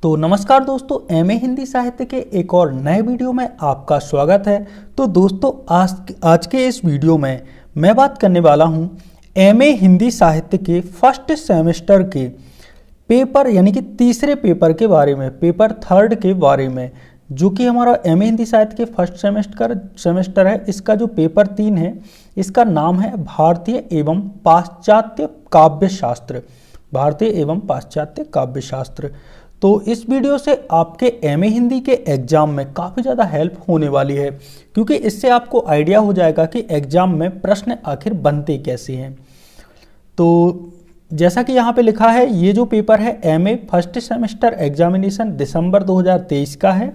तो नमस्कार दोस्तों, एमए हिंदी साहित्य के एक और नए वीडियो में आपका स्वागत है। तो दोस्तों आज के इस वीडियो में मैं बात करने वाला हूं एमए हिंदी साहित्य के फर्स्ट सेमेस्टर के पेपर यानी कि तीसरे पेपर के बारे में, पेपर थर्ड के बारे में, जो कि हमारा एमए हिंदी साहित्य के फर्स्ट सेमेस्टर है। इसका जो पेपर 3 है, इसका नाम है भारतीय एवं पाश्चात्य काव्य शास्त्र। भारतीय एवं पाश्चात्य काव्य शास्त्र। तो इस वीडियो से आपके एमए हिंदी के एग्जाम में काफ़ी ज़्यादा हेल्प होने वाली है, क्योंकि इससे आपको आइडिया हो जाएगा कि एग्जाम में प्रश्न आखिर बनते कैसे हैं। तो जैसा कि यहाँ पे लिखा है, ये जो पेपर है एमए फर्स्ट सेमेस्टर एग्जामिनेशन दिसंबर 2023 का है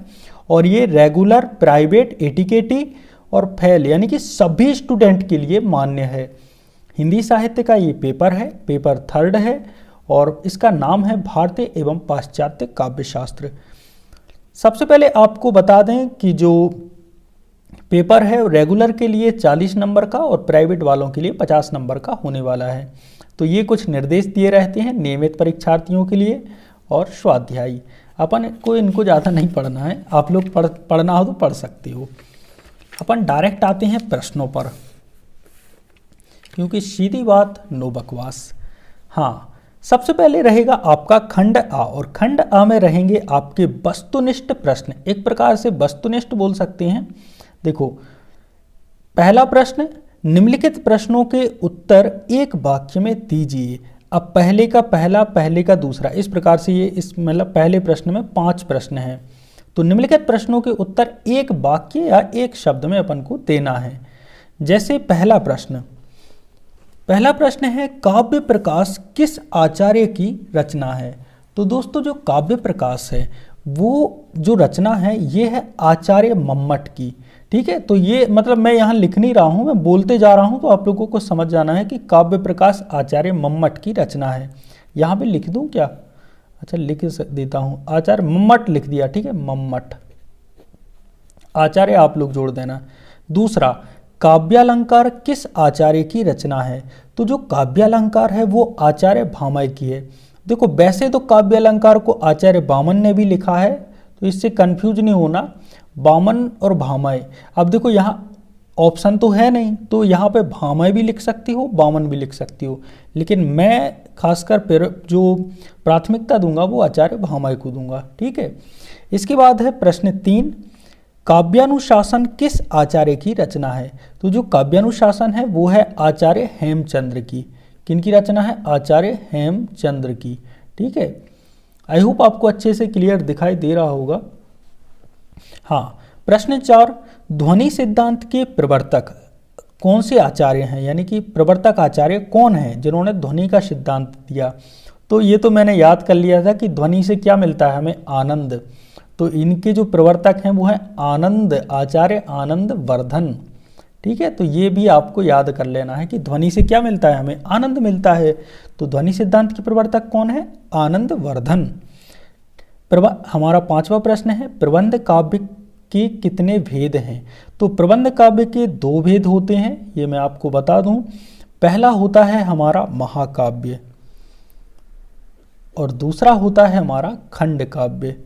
और ये रेगुलर, प्राइवेट, एटीकेटी और फेल यानी कि सभी स्टूडेंट के लिए मान्य है। हिंदी साहित्य का ये पेपर है, पेपर थर्ड है और इसका नाम है भारतीय एवं पाश्चात्य काव्य शास्त्र। सबसे पहले आपको बता दें कि जो पेपर है रेगुलर के लिए 40 नंबर का और प्राइवेट वालों के लिए 50 नंबर का होने वाला है। तो ये कुछ निर्देश दिए रहते हैं नियमित परीक्षार्थियों के लिए और स्वाध्यायी। अपन को इनको ज़्यादा नहीं पढ़ना है, आप लोग पढ़ना हो तो पढ़ सकते हो। अपन डायरेक्ट आते हैं प्रश्नों पर, क्योंकि सीधी बात नो बकवास। हाँ, सबसे पहले रहेगा आपका खंड आ और खंड आ में रहेंगे आपके वस्तुनिष्ठ प्रश्न। एक प्रकार से वस्तुनिष्ठ बोल सकते हैं। देखो, पहला प्रश्न, निम्नलिखित प्रश्नों के उत्तर एक वाक्य में दीजिए। अब पहले का पहला, पहले का दूसरा, इस प्रकार से ये इस मतलब पहले प्रश्न में 5 प्रश्न हैं। तो निम्नलिखित प्रश्नों के उत्तर एक वाक्य या एक शब्द में अपन को देना है। जैसे पहला प्रश्न है, काव्य प्रकाश किस आचार्य की रचना है। तो दोस्तों, जो काव्य प्रकाश है वो जो रचना है ये है आचार्य मम्मट की। ठीक है, तो ये मतलब मैं यहाँ लिख नहीं रहा हूँ, मैं बोलते जा रहा हूँ, तो आप लोगों को समझ जाना है कि काव्य प्रकाश आचार्य मम्मट की रचना है। यहाँ पे लिख दूँ क्या? अच्छा, लिख देता हूँ, आचार्य मम्मट लिख दिया। ठीक है, मम्मट, आचार्य आप लोग जोड़ देना। दूसरा, काव्यालंकार किस आचार्य की रचना है। तो जो काव्यालंकार है वो आचार्य भामय की है। देखो, वैसे तो काव्यालंकार को आचार्य वामन ने भी लिखा है, तो इससे कंफ्यूज नहीं होना, वामन और भामय। अब देखो, यहाँ ऑप्शन तो है नहीं, तो यहाँ पे भामय भी लिख सकती हो, वामन भी लिख सकती हो, लेकिन मैं खासकर फिर जो प्राथमिकता दूंगा वो आचार्य भामय को दूंगा। ठीक है, इसके बाद है प्रश्न 3, काव्यानुशासन किस आचार्य की रचना है। तो जो काव्यानुशासन है वो है आचार्य हेमचंद्र की। किनकी रचना है? आचार्य हेमचंद्र की। ठीक है, आई होप आपको अच्छे से क्लियर दिखाई दे रहा होगा। हाँ, प्रश्न 4, ध्वनि सिद्धांत के प्रवर्तक कौन से आचार्य हैं, यानी कि प्रवर्तक आचार्य कौन है जिन्होंने ध्वनि का सिद्धांत दिया। तो ये तो मैंने याद कर लिया था कि ध्वनि से क्या मिलता है हमें? आनंद। तो इनके जो प्रवर्तक हैं वो हैं आनंद, आचार्य आनंद वर्धन। ठीक है, तो ये भी आपको याद कर लेना है कि ध्वनि से क्या मिलता है हमें? आनंद मिलता है। तो ध्वनि सिद्धांत के प्रवर्तक कौन है? आनंद वर्धन। हमारा 5वां प्रश्न है, प्रबंध काव्य के कितने भेद हैं। तो प्रबंध काव्य के 2 भेद होते हैं, ये मैं आपको बता दूं। पहला होता है हमारा महाकाव्य और दूसरा होता है हमारा खंड काव्य।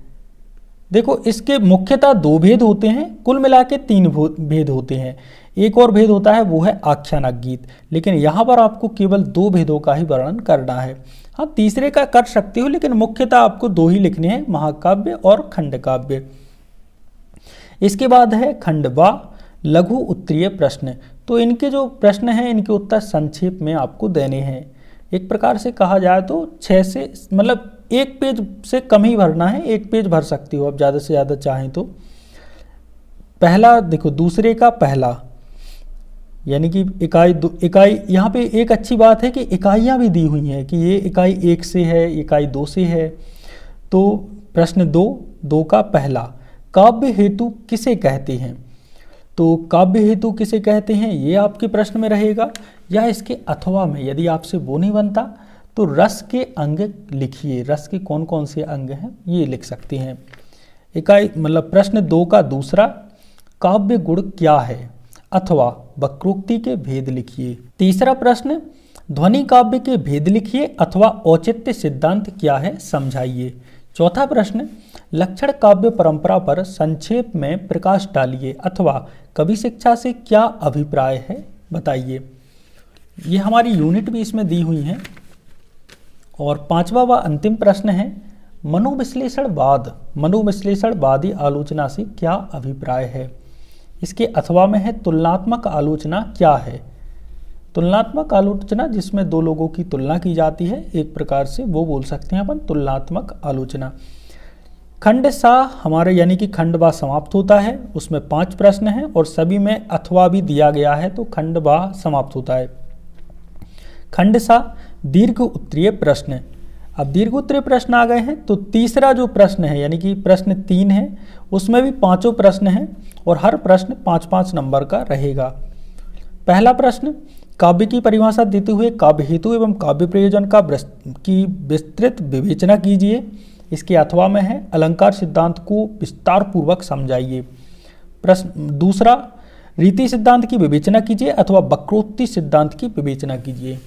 देखो, इसके मुख्यतः 2 भेद होते हैं, कुल मिला के 3 भेद होते हैं। एक और भेद होता है वो है आख्यानक गीत, लेकिन यहाँ पर आपको केवल 2 भेदों का ही वर्णन करना है। हाँ, तीसरे का कर सकते हो, लेकिन मुख्यतः आपको 2 ही लिखने हैं, महाकाव्य और खंड काव्य। इसके बाद है खंडवा, लघु उत्तरीय प्रश्न। तो इनके जो प्रश्न हैं इनके उत्तर संक्षेप में आपको देने हैं। एक प्रकार से कहा जाए तो 6 से मतलब 1 पेज से कम ही भरना है, 1 पेज भर सकती हो आप ज़्यादा से ज़्यादा चाहें तो। पहला देखो, दूसरे का पहला, यानी कि इकाई यहाँ पे एक अच्छी बात है कि इकाइयाँ भी दी हुई हैं कि ये इकाई 1 से है, इकाई 2 से है। तो प्रश्न 2 का पहला, काव्य हेतु किसे कहते हैं। तो काव्य हेतु किसे कहते हैं ये आपके प्रश्न में रहेगा, या इसके अथवा में यदि आपसे वो नहीं बनता तो रस के अंग लिखिए। रस के कौन कौन से अंग हैं ये लिख सकते हैं। इकाई मतलब प्रश्न 2 का दूसरा, काव्य गुण क्या है, अथवा वक्रोक्ति के भेद लिखिए। तीसरा प्रश्न, ध्वनि काव्य के भेद लिखिए अथवा औचित्य सिद्धांत क्या है समझाइए। चौथा प्रश्न, लक्षण काव्य परंपरा पर संक्षेप में प्रकाश डालिए अथवा कवि शिक्षा से क्या अभिप्राय है बताइए। ये हमारी यूनिट भी इसमें दी हुई है। और पांचवा व अंतिम प्रश्न है, मनोविश्लेषणवादी आलोचना से क्या अभिप्राय है। इसके अथवा में है तुलनात्मक आलोचना क्या है। तुलनात्मक आलोचना जिसमें दो लोगों की तुलना की जाती है एक प्रकार से, वो बोल सकते हैं अपन तुलनात्मक आलोचना। खंड सा हमारे यानी कि खंड बा समाप्त होता है, उसमें 5 प्रश्न हैं और सभी में अथवा भी दिया गया है, तो खंड बा समाप्त होता है। खंड सा दीर्घ उत्तरीय प्रश्न। अब दीर्घ उत्तरीय प्रश्न आ गए हैं, तो तीसरा जो प्रश्न है यानी कि प्रश्न 3 है, उसमें भी 5 प्रश्न हैं और हर प्रश्न 5-5 नंबर का रहेगा। पहला प्रश्न, काव्य की परिभाषा देते हुए काव्य हेतु एवं काव्य प्रयोजन की विस्तृत विवेचना कीजिए। इसके अथवा में है अलंकार सिद्धांत को विस्तार पूर्वक समझाइए। प्रश्न दूसरा, रीति सिद्धांत की विवेचना कीजिए अथवा वक्रोक्ति सिद्धांत की विवेचना कीजिए।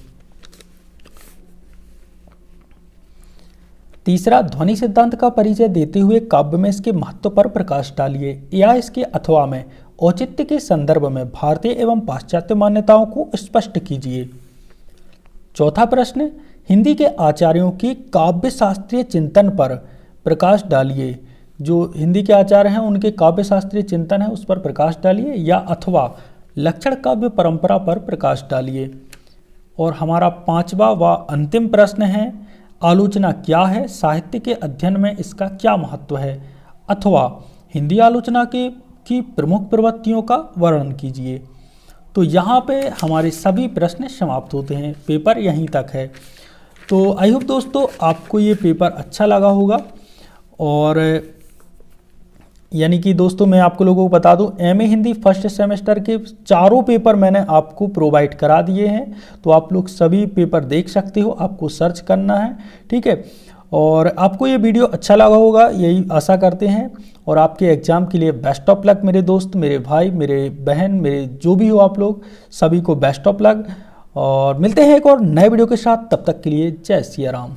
तीसरा, ध्वनि सिद्धांत का परिचय देते हुए काव्य में इसके महत्व पर प्रकाश डालिए या इसके अथवा में औचित्य के संदर्भ में भारतीय एवं पाश्चात्य मान्यताओं को स्पष्ट कीजिए। चौथा प्रश्न, हिंदी के आचार्यों की काव्य शास्त्रीय चिंतन पर प्रकाश डालिए। जो हिंदी के आचार्य हैं उनके काव्य शास्त्रीय चिंतन है उस पर प्रकाश डालिए या अथवा लक्षण काव्य परंपरा पर प्रकाश डालिए। और हमारा 5वां व अंतिम प्रश्न है, आलोचना क्या है, साहित्य के अध्ययन में इसका क्या महत्व है, अथवा हिंदी आलोचना की प्रमुख प्रवृत्तियों का वर्णन कीजिए। तो यहाँ पे हमारे सभी प्रश्न समाप्त होते हैं, पेपर यहीं तक है। तो आई होप दोस्तों आपको ये पेपर अच्छा लगा होगा। और यानी कि दोस्तों मैं आपको लोगों को बता दूं, एमए हिंदी फर्स्ट सेमेस्टर के 4 पेपर मैंने आपको प्रोवाइड करा दिए हैं, तो आप लोग सभी पेपर देख सकते हो, आपको सर्च करना है, ठीक है। और आपको ये वीडियो अच्छा लगा होगा यही आशा करते हैं। और आपके एग्ज़ाम के लिए बेस्ट ऑफ लक मेरे दोस्त, मेरे भाई, मेरे बहन, मेरे जो भी हो आप लोग, सभी को बेस्ट ऑफ लक। और मिलते हैं एक और नए वीडियो के साथ, तब तक के लिए जय सिया राम।